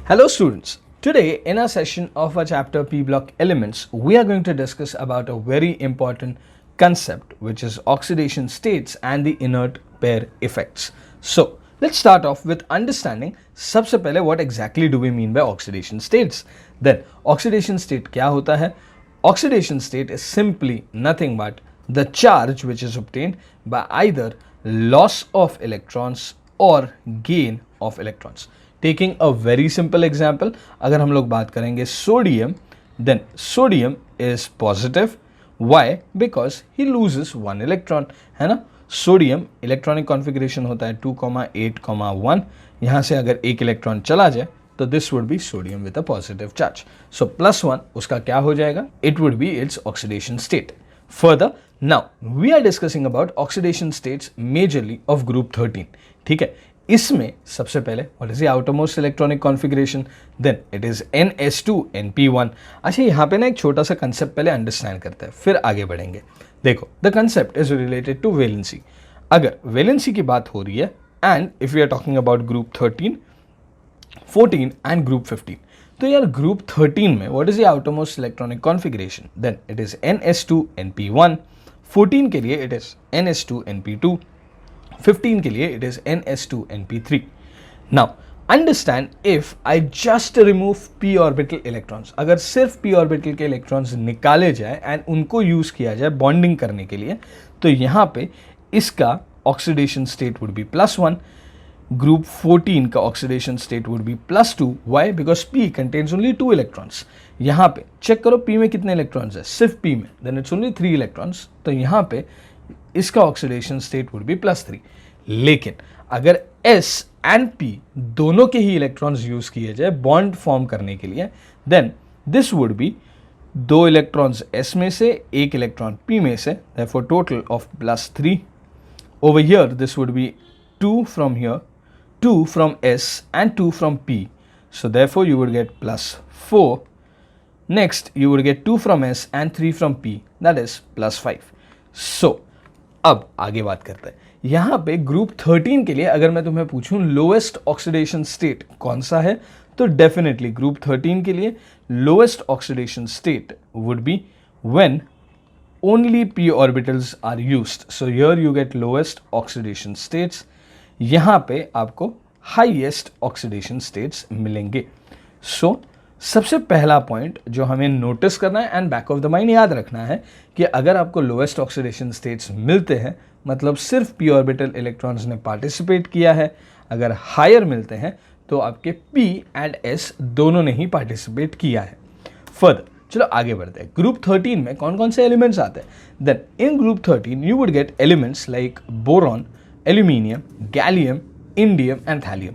Hello students, today in our session of our chapter P block elements, we are going to discuss about a very important concept which is oxidation states and the inert pair effects. So let's start off with understanding सबसे पहले what exactly do we mean by oxidation states. Then oxidation state क्या होता है? Oxidation state is simply nothing but the charge which is obtained by either loss of electrons or gain of electrons. Taking a very simple example, अगर हम लोग बात करेंगे sodium, then sodium is positive. Why? Because he loses one electron, है ना. Sodium electronic configuration होता है 2,8,1. यहाँ से अगर एक इलेक्ट्रॉन चला जाए तो this would be sodium with a positive charge. So +1 उसका क्या हो जाएगा? It would be its oxidation state. Further, now we are discussing about oxidation states majorly of group 13. ठीक है, इसमें सबसे पहले what is the outermost electronic configuration? Then it is ns2np1. अच्छा, यहाँ पे ना एक छोटा सा कंसेप्ट पहले अंडरस्टैंड करते हैं, फिर आगे बढ़ेंगे. देखो, the concept is related to valency. अगर वैलेंसी की बात हो रही है and if we are talking about group 13, 14 and group 15, तो यार ग्रुप 13 में what is the outermost electronic configuration? Then it is ns2np1. 14 के लिए इट इज ns2np2. 15 के लिए it is ns2np3. Now understand, if I just remove p orbital electrons, अगर सिर्फ p orbital के इलेक्ट्रॉन्स निकाले जाए एंड उनको यूज किया जाए बॉन्डिंग करने के लिए, तो यहाँ पे इसका oxidation state would be +1. Group 14 का oxidation state would be +2. Why? Because P contains only 2 electrons. यहाँ पे चेक करो P में कितने इलेक्ट्रॉन्स है, सिर्फ P में, देन इट्स ओनली 3 इलेक्ट्रॉन्स. तो यहाँ पे इसका ऑक्सीडेशन स्टेट वुड बी +3. लेकिन अगर S एंड P दोनों के ही इलेक्ट्रॉन्स यूज किए जाए बॉन्ड फॉर्म करने के लिए, then this would be 2 electrons S में से, 1 इलेक्ट्रॉन P में से, therefore total of +3. Over here this would be 2 from here, 2 from S and 2 from P. So therefore you would get +4. Next you would get 2 from S and 3 from P, that is +5. So अब आगे बात करते हैं. यहाँ पे group 13 के लिए अगर मैं तुम्हें पूछूं लोएस्ट ऑक्सीडेशन स्टेट कौन सा है, तो डेफिनेटली ग्रुप 13 के लिए lowest oxidation state would be when only p orbitals are used. So here you get lowest oxidation states. यहाँ पे आपको हाईएस्ट ऑक्सीडेशन स्टेट्स मिलेंगे. सो सबसे पहला पॉइंट जो हमें नोटिस करना है and back of the mind याद रखना है कि अगर आपको लोएस्ट ऑक्सीडेशन स्टेट्स मिलते हैं मतलब सिर्फ p ऑर्बिटल इलेक्ट्रॉन्स ने पार्टिसिपेट किया है. अगर हायर मिलते हैं तो आपके p एंड s दोनों ने ही पार्टिसिपेट किया है. फर्दर चलो आगे बढ़ते हैं. ग्रुप 13 में कौन कौन से एलिमेंट्स आते हैं? Then in group 13 you would get elements like boron, aluminium, gallium, indium and thallium.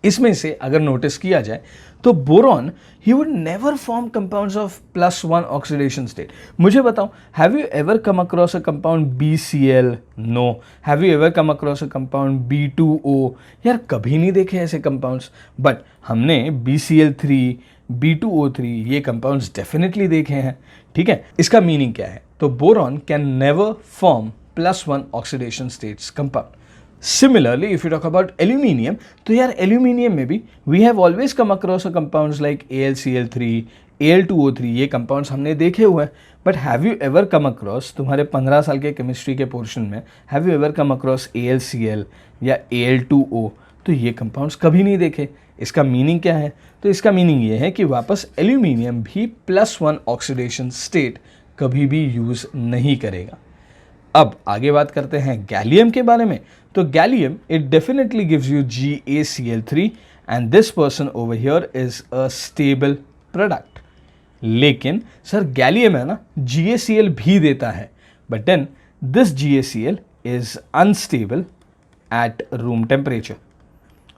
इसमें से अगर नोटिस किया जाए तो बोरॉन ही would never form compounds of +1 oxidation state. मुझे बताओ, have you ever come across a compound BCl? No. Have you ever come across a compound B2O? यार कभी नहीं देखे ऐसे कंपाउंड्स. बट हमने BCl3, B2O3 ये कंपाउंड्स डेफिनेटली देखे हैं. ठीक है, इसका मीनिंग क्या है? तो boron can never form +1 oxidation states compound. Similarly if you talk about aluminium, तो यार एल्यूमिनियम में भी we have always come across a compounds like AlCl3, Al2O3 ये कंपाउंड्स हमने देखे हुए हैं. But have you ever come across, तुम्हारे 15 साल के केमिस्ट्री के पोर्शन में have you ever come across AlCl या Al2O? तो ये कंपाउंड्स कभी नहीं देखे. इसका मीनिंग क्या है? तो इसका मीनिंग ये है कि वापस एल्यूमिनियम भी +1 ऑक्सीडेशन स्टेट कभी भी यूज़ नहीं करेगा. अब आगे बात करते हैं गैलियम के बारे में. तो gallium it definitely gives you GaCl3 and this person over here is a stable product. लेकिन सर गैलियम है ना GaCl भी देता है, but then this GaCl is unstable at room temperature.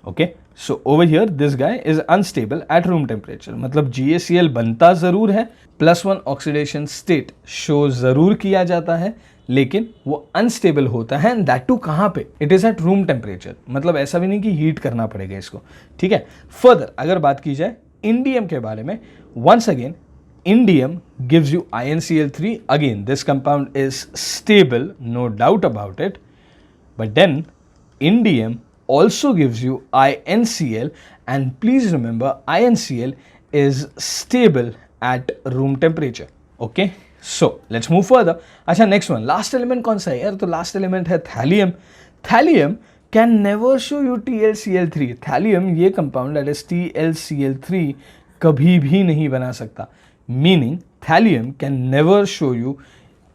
Okay, so over here this guy is unstable at room temperature. मतलब GaCl बनता ज़रूर है, +1 ऑक्सीडेशन स्टेट शो ज़रूर किया जाता है, लेकिन वो अनस्टेबल होता है. एंड दैट टू कहाँ पे? It is eight room temperature. मतलब ऐसा भी नहीं कि हीट करना पड़ेगा इसको. ठीक है. फर्दर अगर बात की जाए इंडियम के बारे में, once again indium gives you InCl3. Again this compound is stable, no doubt about it, but then indium also gives you InCl and please remember InCl is stable at room temperature. Okay, so let's move further. अच्छा, next one, last element कौन सा है यार? तो last element है thallium. Thallium can never show you TlCl3. Thallium ये compound that is TlCl3 कभी भी नहीं बना सकता. Meaning thallium can never show you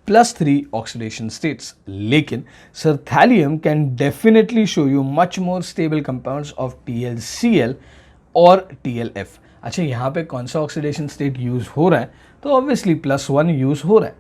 +3 oxidation states. लेकिन sir thallium can definitely show you much more stable compounds of TlCl और TlF. अच्छा, यहाँ पे कौन सा ऑक्सीडेशन स्टेट यूज हो रहा है? तो ऑब्वियसली +1 यूज हो रहा है.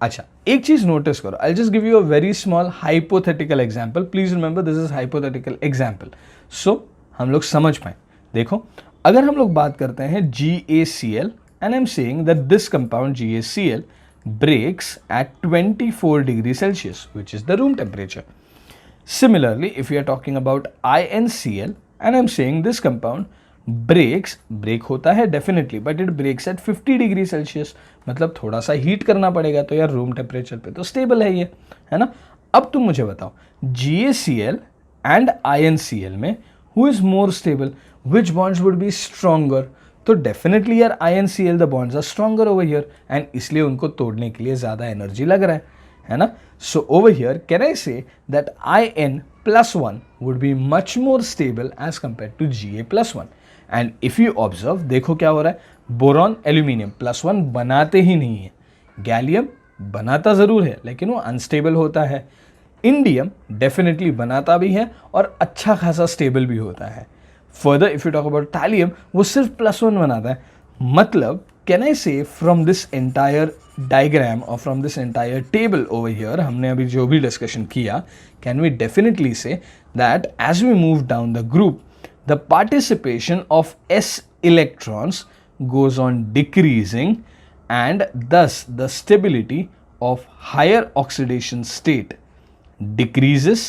अच्छा, एक चीज नोटिस करो, I just give you a very small hypothetical example. Please remember this is hypothetical example, so हम लोग समझ पाए. देखो, अगर हम लोग बात करते हैं GaCl and I am saying that this compound GaCl breaks at 24 degrees Celsius, which is the room temperature. Similarly, if we are talking about InCl and I'm saying this compound break होता है definitely, but it breaks at 50 degree Celsius. मतलब थोड़ा सा heat करना पड़ेगा, तो यार room temperature पे तो स्टेबल है ये, है ना. अब तुम मुझे बताओ, GaCl एंड InCl में who is more stable, which bonds would be stronger? तो डेफिनेटली यार InCl the bonds are stronger over here and इसलिए उनको तोड़ने के लिए ज़्यादा एनर्जी लग रहा है ना. So over here can I say that In+1 would be much more stable as compare to Ga+1. And if you observe, देखो क्या हो रहा है, बोरॉन एल्यूमिनियम +1 बनाते ही नहीं है. गैलियम बनाता ज़रूर है लेकिन वो अनस्टेबल होता है. इंडियम डेफिनेटली बनाता भी है और अच्छा खासा स्टेबल भी होता है. Further, if you talk about thallium, वो सिर्फ +1 बनाता है. मतलब can I say from this entire diagram or from this entire table over here, हमने अभी जो भी डिस्कशन किया, can we definitely say that as we move down the group, the participation of s electrons goes on decreasing and thus the stability of higher oxidation state decreases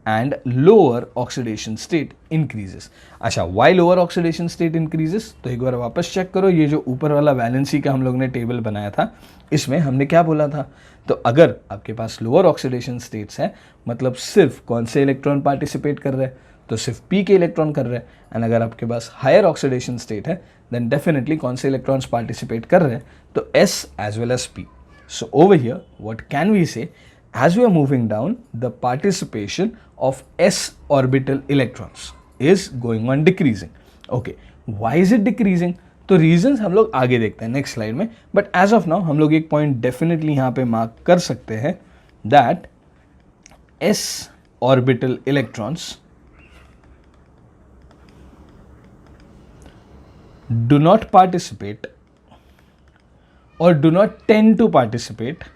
and lower oxidation state increases. अच्छा, why lower oxidation state increases? तो एक बार वापस check करो, ये जो ऊपर वाला valency का हम लोग ने टेबल बनाया था, इसमें हमने क्या बोला था? तो अगर आपके पास लोअर ऑक्सीडेशन स्टेट्स है, मतलब सिर्फ कौन से इलेक्ट्रॉन पार्टिसिपेट कर रहे हैं? तो सिर्फ P के इलेक्ट्रॉन कर रहे हैं. एंड अगर आपके पास हायर ऑक्सीडेशन स्टेट है, देन डेफिनेटली कौन से इलेक्ट्रॉन्स पार्टिसिपेट कर रहे हैं? तो S as well as P. So over here what can we say? As we are moving down, the participation of s-orbital electrons is going on decreasing. Okay, why is it decreasing? तो reasons हम लोग आगे देखते हैं next slide में, but as of now हम लोग एक point definitely यहाँ पे mark कर सकते हैं that s-orbital electrons do not participate or do not tend to participate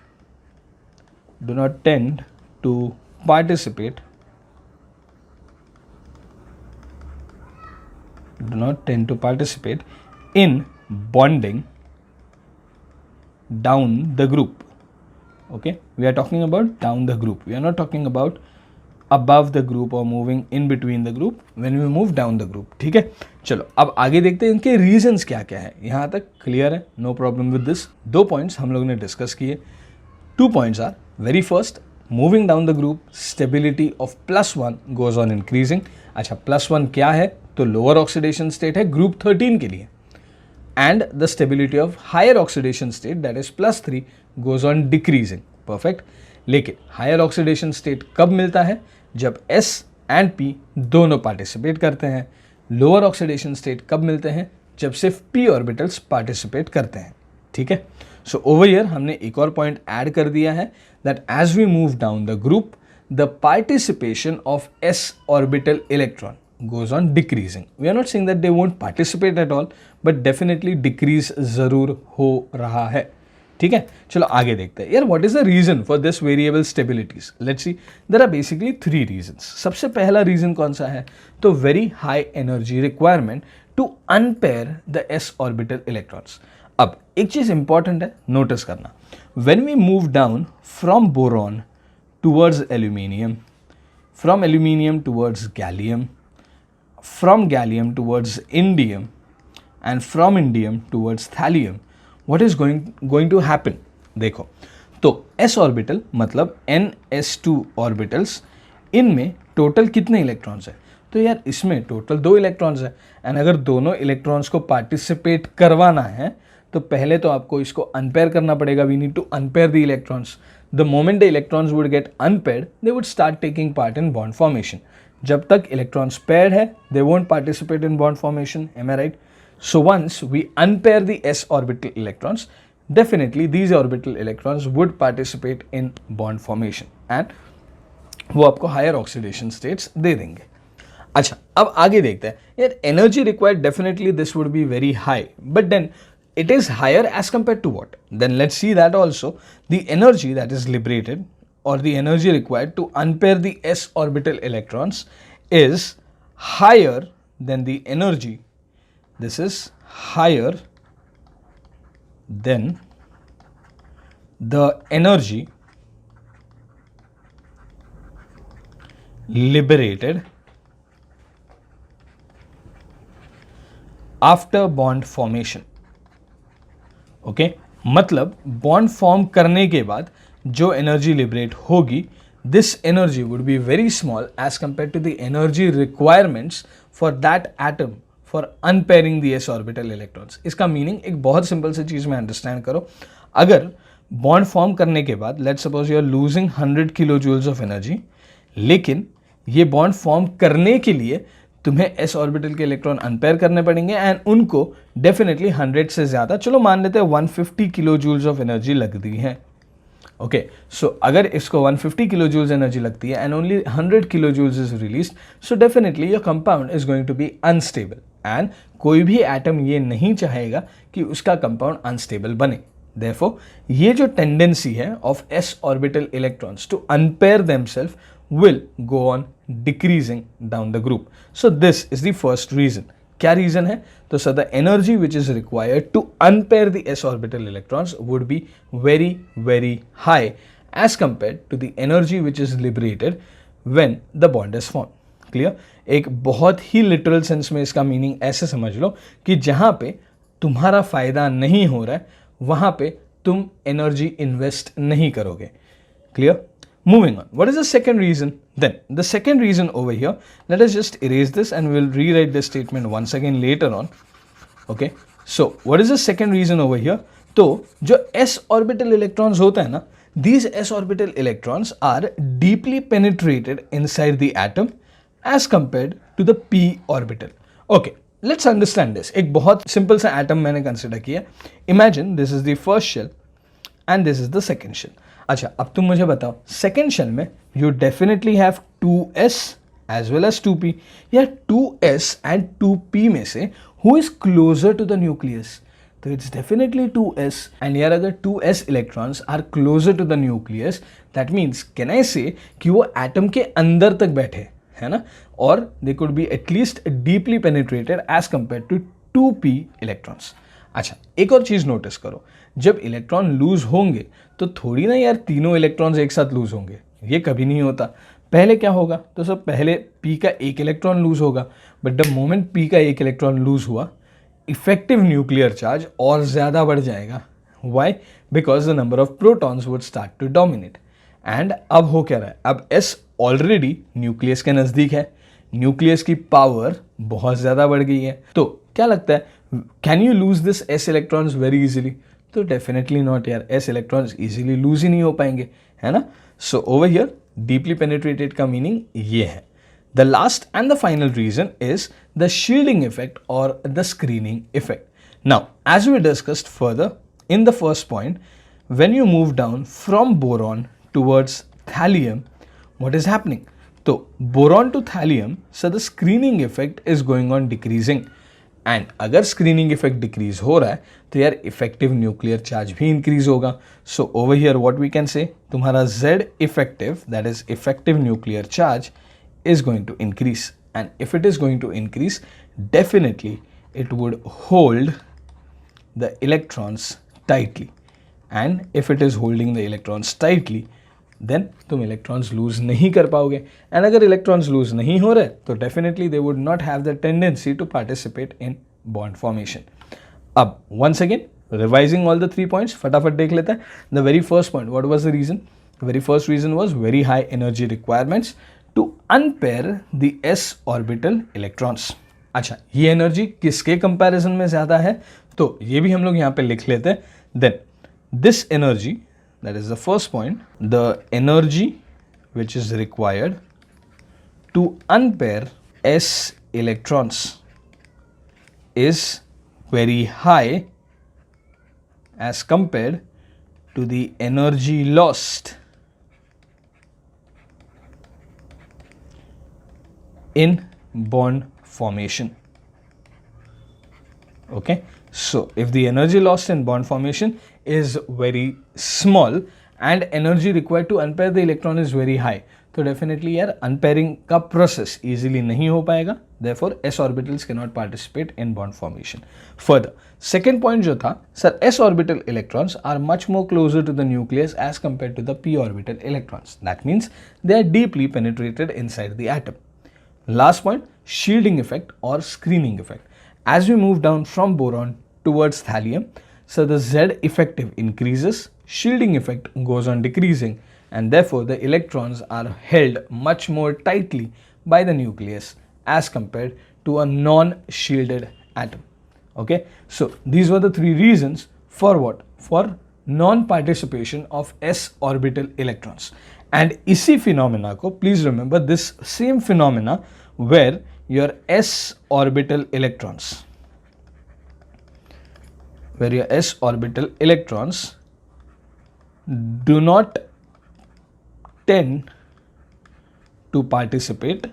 in bonding down the group. Okay, we are talking about down the group, we are not talking about above the group or moving in between the group when we move down the group. ठीक है, चलो अब आगे देखते हैं इनके reasons क्या क्या है. यहाँ तक क्लियर है, no problem with this. 2 points हम लोग ने डिस्कस किए. 2 points are, very first, moving down the group, stability of +1 goes on increasing. अच्छा, +1 क्या है? तो lower oxidation state है group 13 के लिए. And the stability of higher oxidation state, that is +3, goes on decreasing. Perfect. लेकिन higher oxidation state कब मिलता है? जब S and P दोनों participate करते हैं. lower oxidation state कब मिलते हैं? जब सिर्फ P orbitals participate करते हैं. ठीक है. सो ओवर हियर हमने एक और पॉइंट ऐड कर दिया है that as we move down the group, the participation of s orbital electron goes on decreasing. We are not saying that they won't participate at all, but definitely decrease जरूर हो रहा है. ठीक है, चलो आगे देखते हैं. यार what is the reason for this variable stabilities? Let's see, there are basically 3 reasons. सबसे पहला रीजन कौन सा है? तो very high energy requirement to unpair the s orbital electrons. अब एक चीज इंपॉर्टेंट है, नोटिस करना. When we move down from boron towards aluminium, from aluminium towards gallium, from gallium towards indium and from indium towards thallium, what is going to happen? देखो, तो s orbital मतलब ns2 orbitals, इनमें total कितने electrons है? तो यार इसमें total 2 electrons है, एंड अगर दोनों इलेक्ट्रॉन्स को पार्टिसिपेट करवाना है तो पहले तो आपको इसको अनपेयर करना पड़ेगा. We need to unpair the electrons. The moment the electrons would get unpaired they would start taking part in bond formation. जब तक इलेक्ट्रॉन्स पेयर्ड है they won't participate in bond formation. Am I right? So once we unpair the s orbital electrons, definitely these orbital electrons would participate in bond formation and वो आपको higher oxidation states दे देंगे. अच्छा, अब आगे देखते हैं. यार energy required, definitely this would be very high, but then it is higher as compared to what? Then let's see that also. The energy that is liberated or the energy required to unpair the s orbital electrons is higher than the energy. This is higher than the energy liberated after bond formation. Okay, मतलब bond form करने के बाद जो energy liberate होगी, this energy would be very small as compare to the energy requirements for that atom for unpairing the s orbital electrons. इसका meaning एक बहुत simple सी चीज में अंडरस्टैंड करो. अगर बॉन्ड फॉर्म करने के बाद let's suppose you are losing 100 kilo joules of energy, लेकिन ये बॉन्ड फॉर्म करने के लिए तुम्हें एस ऑर्बिटल के इलेक्ट्रॉन अनपेयर करने पड़ेंगे एंड उनको डेफिनेटली 100 से ज़्यादा, चलो मान लेते हैं 150 किलो जूल्स ऑफ एनर्जी लगती है. ओके, सो अगर इसको 150 किलो जूल्स एनर्जी लगती है and only 100 kilo joules is release, so definitely your compound is going to be unstable and कोई भी एटम ये नहीं चाहेगा कि उसका कंपाउंड अनस्टेबल बने. Therefore, ये जो टेंडेंसी है of s orbital electrons to unpair themselves will go on decreasing down the group. So this is the first reason. क्या reason है? तो sir, the energy which is required to unpair the s orbital electrons would be very very high as compared to the energy which is liberated when the bond is formed. Clear? एक बहुत ही literal sense में इसका meaning ऐसे समझ लो कि जहाँ पे तुम्हारा फायदा नहीं हो रहा है वहाँ पे तुम energy invest नहीं करोगे. Clear? Moving on, what is the second reason? Then the second reason over here, let us just erase this and we'll rewrite this statement once again later on. Okay, so what is the second reason over here? तो जो s orbital electrons होता है ना, these s orbital electrons are deeply penetrated inside the atom as compared to the p orbital. Okay, let's understand this. एक बहुत simple सा atom मैंने consider किया. Imagine this is the first shell and this is the second shell. अच्छा, अब तुम मुझे बताओ, सेकेंड शेल में you definitely have 2s as well as 2p. या 2s एंड 2p में से who is closer to the nucleus? तो इट्स डेफिनेटली 2s. एंड यार अगर 2s electrons are closer to the nucleus, that means can I say कि वो atom के अंदर तक बैठे है ना, और they could be at least deeply penetrated as compare to 2p electrons. अच्छा, एक और चीज़ नोटिस करो, जब इलेक्ट्रॉन लूज होंगे तो थोड़ी ना यार तीनों इलेक्ट्रॉन्स एक साथ लूज होंगे, ये कभी नहीं होता. पहले क्या होगा? तो सब पहले p का एक इलेक्ट्रॉन लूज होगा, बट द मोमेंट p का एक इलेक्ट्रॉन लूज हुआ, इफेक्टिव न्यूक्लियर चार्ज और ज़्यादा बढ़ जाएगा. Why? Because the number of protons would start to dominate. And अब हो क्या रहा है? अब s ऑलरेडी न्यूक्लियस के नज़दीक है, न्यूक्लियस की पावर बहुत ज़्यादा बढ़ गई है. तो क्या लगता है, can you lose this s electrons very easily? तो डेफिनेटली नॉट यार, s इलेक्ट्रॉन्स इजीली लूज ही नहीं हो पाएंगे, है ना. So over here deeply penetrated का मीनिंग ये है. The last and the final reason is the shielding effect और the screening effect. Now as we discussed further in the first point, when you move down from boron towards thallium, what is happening? तो boron to thallium, so the screening effect is going on decreasing. And अगर screening effect decrease हो रहा है तो यार effective nuclear charge भी increase होगा. So over here what we can say, तुम्हारा Z effective, that is effective nuclear charge, is going to increase. And if it is going to increase, definitely it would hold the electrons tightly. And if it is holding the electrons tightly, then तुम electrons loose नहीं कर पाओगे. And अगर electrons loose नहीं हो रहे तो definitely they would not have the tendency to participate in bond formation. अब once again revising all the 3 points, फटाफट देख लेते हैं. The very first point, what was the reason? The very first reason was very high energy requirements to unpair the s orbital electrons. अच्छा, ये energy किसके comparison में ज्यादा है, तो ये भी हम लोग यहां पे लिख लेते हैं. Then this energy, that is the first point, the energy which is required to unpair s electrons is very high as compared to the energy lost in bond formation. Okay, so if the energy lost in bond formation is very small and energy required to unpair the electron is very high, तो definitely यार अनपेयरिंग का process easily नहीं हो पाएगा. Therefore s orbitals cannot participate in bond formation. Further, second point जो था sir, s orbital electrons are much more closer to the nucleus as compared to the p orbital electrons. That means they are deeply penetrated inside the atom. Last point, shielding effect or screening effect. As we move down from boron towards thallium, so the Z effective increases, shielding effect goes on decreasing, and therefore the electrons are held much more tightly by the nucleus as compared to a non-shielded atom. Okay, so these were the three reasons for what? For non-participation of s orbital electrons. And इसी phenomena को, please remember this same phenomena where your s orbital electrons, do not tend to participate.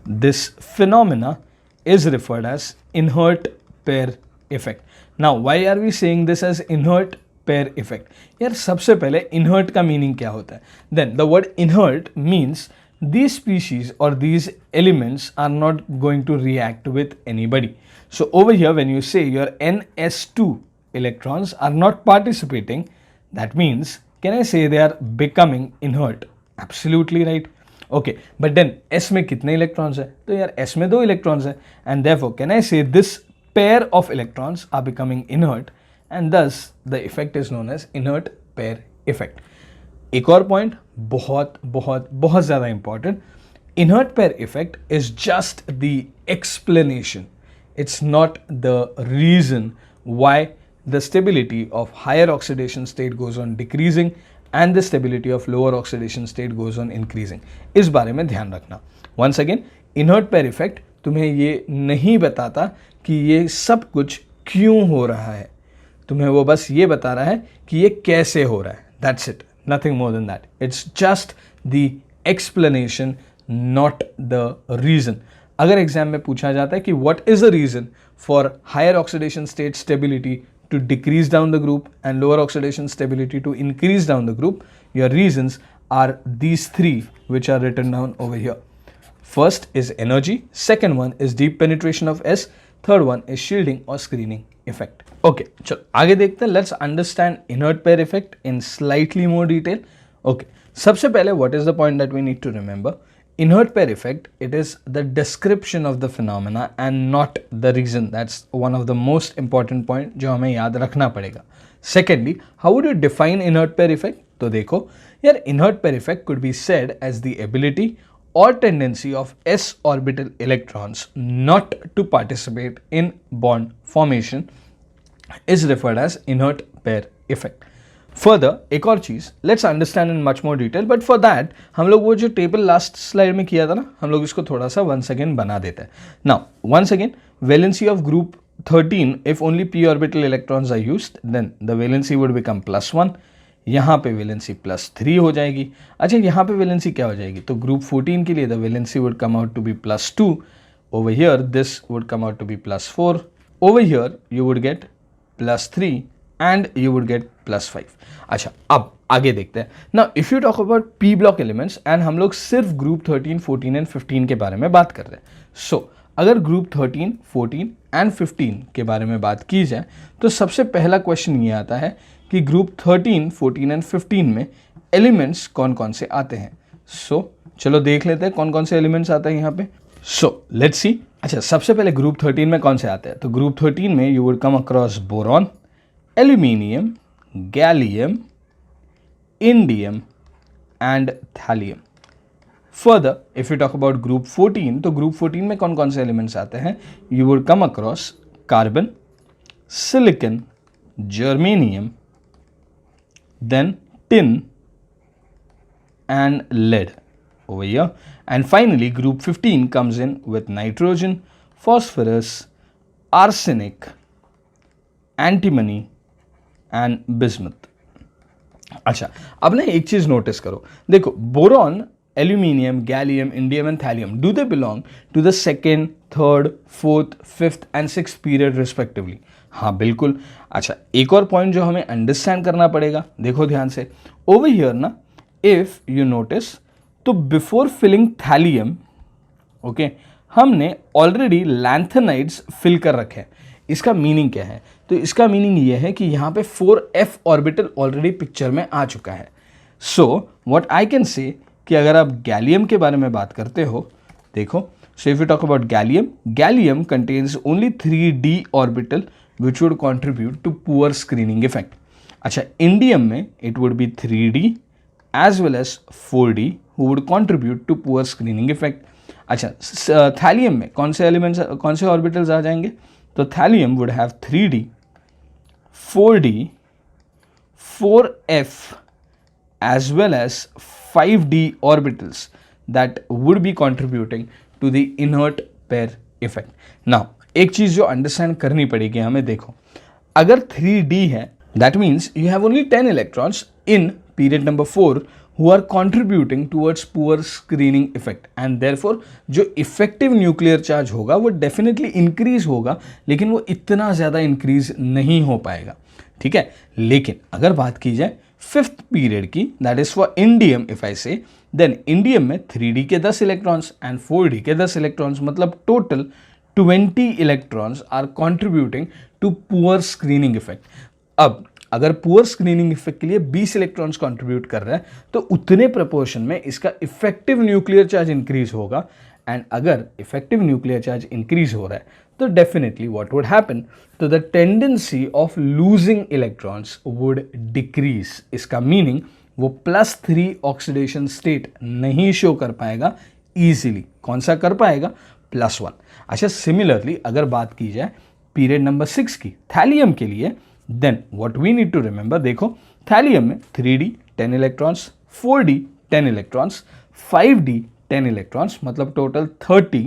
This phenomena is referred as inert-pair effect. Now, why are we saying this as inert-pair effect? यार सबसे पहले inert का meaning क्या होता है? Then the word inert means these species or these elements are not going to react with anybody. So over here when you say your ns2 electrons are not participating, that means can I say they are becoming inert? Absolutely right. Okay, but then s में कितने electrons है? तो यार s में 2 electrons है, and therefore can I say this pair of electrons are becoming inert, and thus the effect is known as inert pair effect. एक और point बहुत बहुत बहुत ज़्यादा important, inert pair effect is just the explanation. It's not the reason why the stability of higher oxidation state goes on decreasing and the stability of lower oxidation state goes on increasing. इस बारे में ध्यान रखना. Once again, inert pair effect तुम्हें ये नहीं बताता कि ये सब कुछ क्यों हो रहा है, तुम्हें वो बस ये बता रहा है कि ये कैसे हो रहा है. That's it. Nothing more than that. It's just the explanation, not the reason. अगर एग्जाम में पूछा जाता है कि what is the reason for higher oxidation state stability to decrease down the group and lower oxidation stability to increase down the group, your reasons are these three which are written down over here. First is energy, second one is deep penetration of S, third one is shielding or screening effect. Okay, चलो आगे देखते हैं. Let's understand inert pair effect in slightly more detail. Okay, सबसे पहले what is the point that we need to remember? Inert pair effect, it is the description of the phenomena and not the reason. That's one of the most important point जो हमें याद रखना पड़ेगा. Secondly, how would you define inert pair effect? तो देखो यार, inert pair effect could be said as the ability or tendency of s orbital electrons not to participate in bond formation is referred as inert pair effect. Further, एक और चीज़, let's understand in much more detail, but for that हम लोग वो जो table last slide में किया था ना, हम लोग इसको थोड़ा सा once again बना देते हैं. Now, once again, valency of group 13, if only p orbital electrons are used, then the valency would become +1. यहाँ पे वैलेंसी +3 हो जाएगी. अच्छा, यहाँ पे वैलेंसी क्या हो जाएगी? तो ग्रुप 14 के लिए the valency would come out to be +2. Over here this would come out to be +4. Over here you would get +3 and you would get +5. अच्छा, अब आगे देखते हैं. Now if you talk about P block elements, and हम लोग सिर्फ group 13, 14 and 15 के बारे में बात कर रहे हैं. सो अगर ग्रुप 13, 14 एंड 15 के बारे में बात की जाए तो सबसे पहला क्वेश्चन ये आता है कि ग्रुप 13, 14 एंड 15 में एलिमेंट्स कौन कौन से आते हैं. सो चलो देख लेते हैं कौन कौन से एलिमेंट्स आते हैं यहाँ पे. So let's see. अच्छा, सबसे पहले ग्रुप 13 में कौन से आते हैं? तो ग्रुप 13 में you would come across boron, aluminium, gallium, indium and thallium. Further, if you talk about group 14, तो group 14 में कौन कौन से एलिमेंट्स आते हैं? You would come across carbon, silicon, germanium, then tin and lead over here. And finally, group 15 comes in with nitrogen, phosphorus, arsenic, antimony and bismuth. अच्छा, अब ना एक चीज नोटिस करो, देखो boron, aluminium, gallium, indium and thallium, do they belong to the second, third, fourth, fifth and sixth period respectively? हाँ बिल्कुल. अच्छा, एक और पॉइंट जो हमें अंडरस्टैंड करना पड़ेगा, देखो ध्यान से ओवर हियर ना, इफ यू नोटिस, तो बिफोर फिलिंग थैलियम, ओके, हमने ऑलरेडी लैंथेनाइड्स फिल कर रखे हैं. इसका मीनिंग क्या है? तो इसका मीनिंग ये है कि यहाँ पे 4f ऑर्बिटल ऑलरेडी पिक्चर में आ चुका है. So what I can say कि अगर आप गैलियम के बारे में बात करते हो, देखो, so if you talk about gallium, gallium contains only 3d orbital which would contribute to poor screening effect. अच्छा, इंडियम में it would be 3d as well as 4d who would contribute to poor screening effect. अच्छा, thallium में कौन से elements, कौन से orbitals आ जाएंगे? तो thallium would have 3d, 4d, 4f as well as 5d orbitals that would be contributing to the inert pair effect. Now, एक चीज जो अंडरस्टैंड करनी पड़ेगी हमें, देखो, अगर 3d है, that means you have only 10 electrons in period number 4 who are contributing towards poor screening effect, and therefore जो effective nuclear charge होगा वो definitely increase होगा, लेकिन वो इतना ज़्यादा increase नहीं हो पाएगा. ठीक है, लेकिन अगर बात की जाए फिफ्थ पीरियड की, that is for indium if I say, then indium में 3d के 10 electrons and 4d के 10 electrons, मतलब total 20 electrons are contributing to poor screening effect. अब अगर पुअर स्क्रीनिंग इफेक्ट के लिए 20 इलेक्ट्रॉन्स कंट्रीब्यूट कर रहे हैं, तो उतने प्रोपोर्शन में इसका इफेक्टिव न्यूक्लियर चार्ज इंक्रीज होगा. एंड अगर इफेक्टिव न्यूक्लियर चार्ज इंक्रीज हो रहा है, तो डेफिनेटली व्हाट वुड हैपन, तो the tendency of losing electrons would decrease. इसका मीनिंग वो +3 ऑक्सीडेशन स्टेट नहीं शो कर पाएगा इजीली. कौन सा कर पाएगा? +1. अच्छा, सिमिलरली अगर बात की जाए पीरियड नंबर 6 की, थैलियम के लिए, then what we need to remember, देखो, थैलियम में 3d 10 electrons, 4d 10 electrons, 5d 10 electrons, मतलब total 30,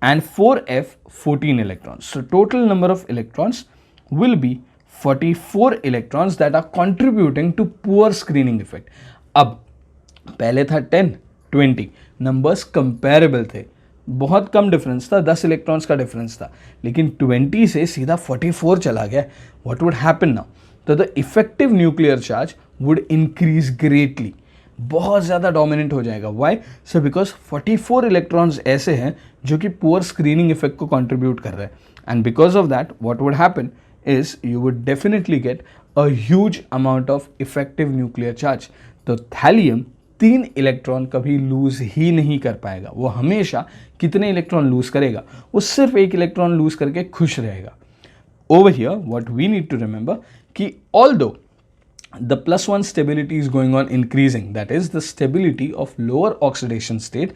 and 4f 14 electrons. So total number of electrons will be 44 electrons that are contributing to poor screening effect. अब पहले था 10, 20, numbers comparable थे, बहुत कम difference था, 10 electrons का डिफरेंस था, लेकिन 20 से सीधा 44 चला गया. What would happen now? तो the effective nuclear charge would increase greatly, बहुत ज़्यादा डोमिनेंट हो जाएगा. व्हाई? सो बिकॉज 44 इलेक्ट्रॉन्स ऐसे हैं जो कि पुअर स्क्रीनिंग इफेक्ट को कंट्रीब्यूट कर रहे हैं. And because of that what would happen is you would definitely get a huge amount of effective nuclear charge. तो थैलियम 3 इलेक्ट्रॉन कभी लूज ही नहीं कर पाएगा. वो हमेशा कितने इलेक्ट्रॉन लूज करेगा? वो सिर्फ 1 इलेक्ट्रॉन लूज करके खुश रहेगा. Over here what we need to remember कि although the +1 stability is going on increasing, that is the stability of lower oxidation state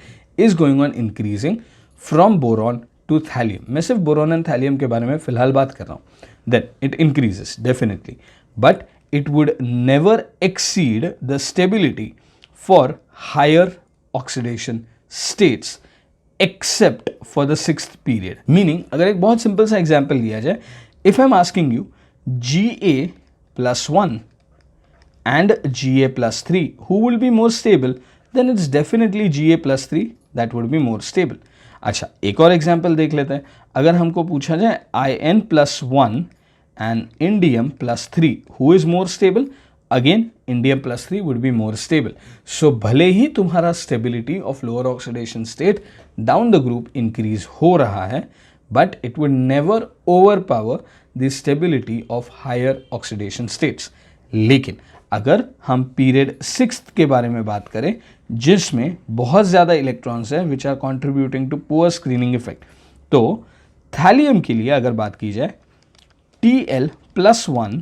is going on increasing from boron to thallium. मैं सिर्फ boron and thallium के बारे में फिलहाल बात कर रहा हूँ. Then it increases definitely, but it would never exceed the stability for higher oxidation states except for the 6th period. Meaning, अगर एक बहुत सिंपल सा एग्जाम्पल लिया जाए, if I'm asking you Ga+1 and Ga+3, who will be more stable, then it's definitely Ga+3 that would be more stable. अच्छा, एक और example देख लेते हैं. अगर हमको पूछा जाए In+1 and Indium+3, who is more stable? Again, Indium+3 would be more stable. So भले ही तुम्हारा stability of lower oxidation state down the group increase हो रहा है, but it would never overpower the stability of higher oxidation states. लेकिन अगर हम period 6th के बारे में बात करें, जिसमें बहुत ज़्यादा इलेक्ट्रॉन्स हैं which are contributing to poor screening effect, तो थैलियम के लिए अगर बात की जाए Tl+1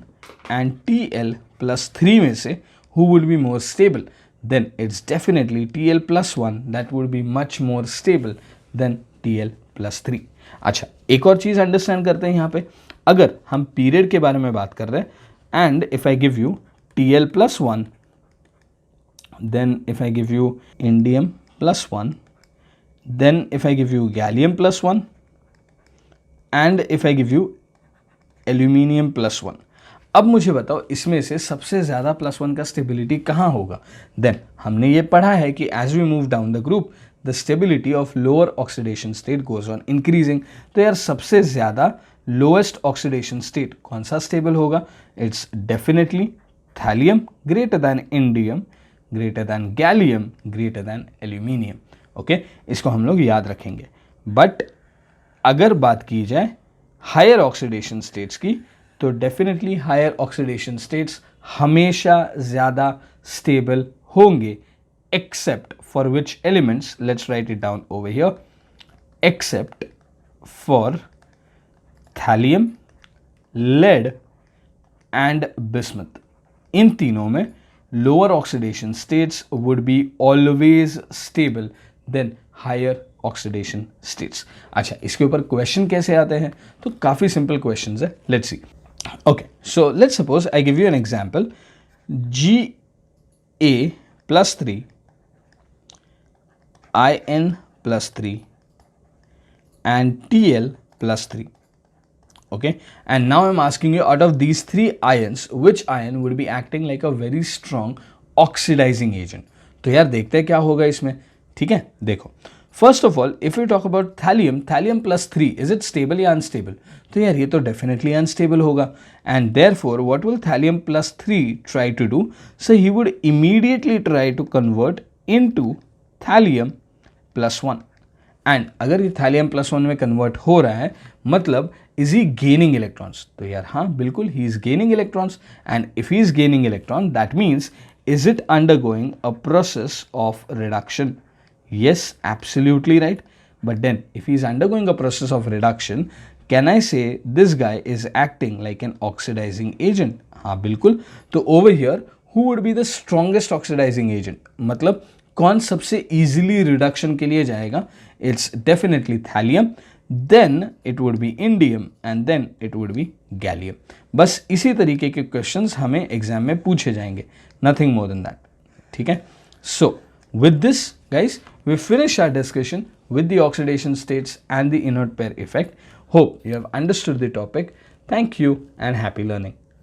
एंड Tl+3 में से who will be more stable? then it's definitely Tl plus 1 that would be much more stable than Tl plus 3. अच्छा, एक और चीज़ अंडरस्टैंड करते हैं यहाँ पे. अगर हम पीरियड के बारे में बात कर रहे हैं and if I give you Tl plus 1, then if I give you indium plus 1, then if I give you gallium plus 1, and if I give you aluminium plus 1. अब मुझे बताओ इसमें से सबसे ज़्यादा प्लस 1 का स्टेबिलिटी कहाँ होगा. देन हमने ये पढ़ा है कि as we move down the group the stability of lower oxidation state goes on increasing. तो यार सबसे ज़्यादा लोएस्ट ऑक्सीडेशन स्टेट कौन सा स्टेबल होगा. It's definitely thallium greater than indium greater than gallium greater than aluminium. Okay, इसको हम लोग याद रखेंगे. बट अगर बात की जाए हायर ऑक्सीडेशन स्टेट्स की, तो डेफिनेटली हायर ऑक्सीडेशन स्टेट्स हमेशा ज़्यादा स्टेबल होंगे, except for which elements. Let's write it down over here. Except for thallium, lead and bismuth. इन तीनों में lower oxidation states would be always stable than higher oxidation states. अच्छा, इसके ऊपर question कैसे आते हैं, तो काफ़ी सिंपल क्वेश्चंस है. Let's see. Okay, so let's suppose I give you an example. Ga plus 3, In plus 3 and Tl plus 3. Okay, and now I'm asking you, out of these three ions, which ion would be acting like a very strong oxidizing agent. तो यार देखते हैं क्या होगा इसमें. ठीक है, देखो. First of all if you talk about thallium, thallium plus 3, is it stable या अनस्टेबल. तो यार ये तो डेफिनेटली अनस्टेबल होगा. And therefore what will thallium plus 3 try to do. So he would immediately try to convert into thallium plus 1. एंड अगर ये thallium plus 1 में कन्वर्ट हो रहा है, मतलब इज ही गेनिंग इलेक्ट्रॉन्स. तो यार हाँ, बिल्कुल he is gaining electrons. And if he is gaining electron, that means is it undergoing a process of reduction? Yes, absolutely right. But then if he is undergoing a process of reduction, can I say this guy is acting like an oxidizing agent? हाँ बिल्कुल. तो over here who would be the strongest oxidizing agent? मतलब कौन सबसे easily reduction के लिए जाएगा? It's definitely thallium, then it would be indium and then it would be gallium. बस इसी तरीके के क्वेश्चंस हमें एग्जाम में पूछे जाएंगे, nothing more than that. ठीक है. So with this guys, we finish our discussion with the oxidation states and the inert pair effect. Hope you have understood the topic. Thank you and happy learning.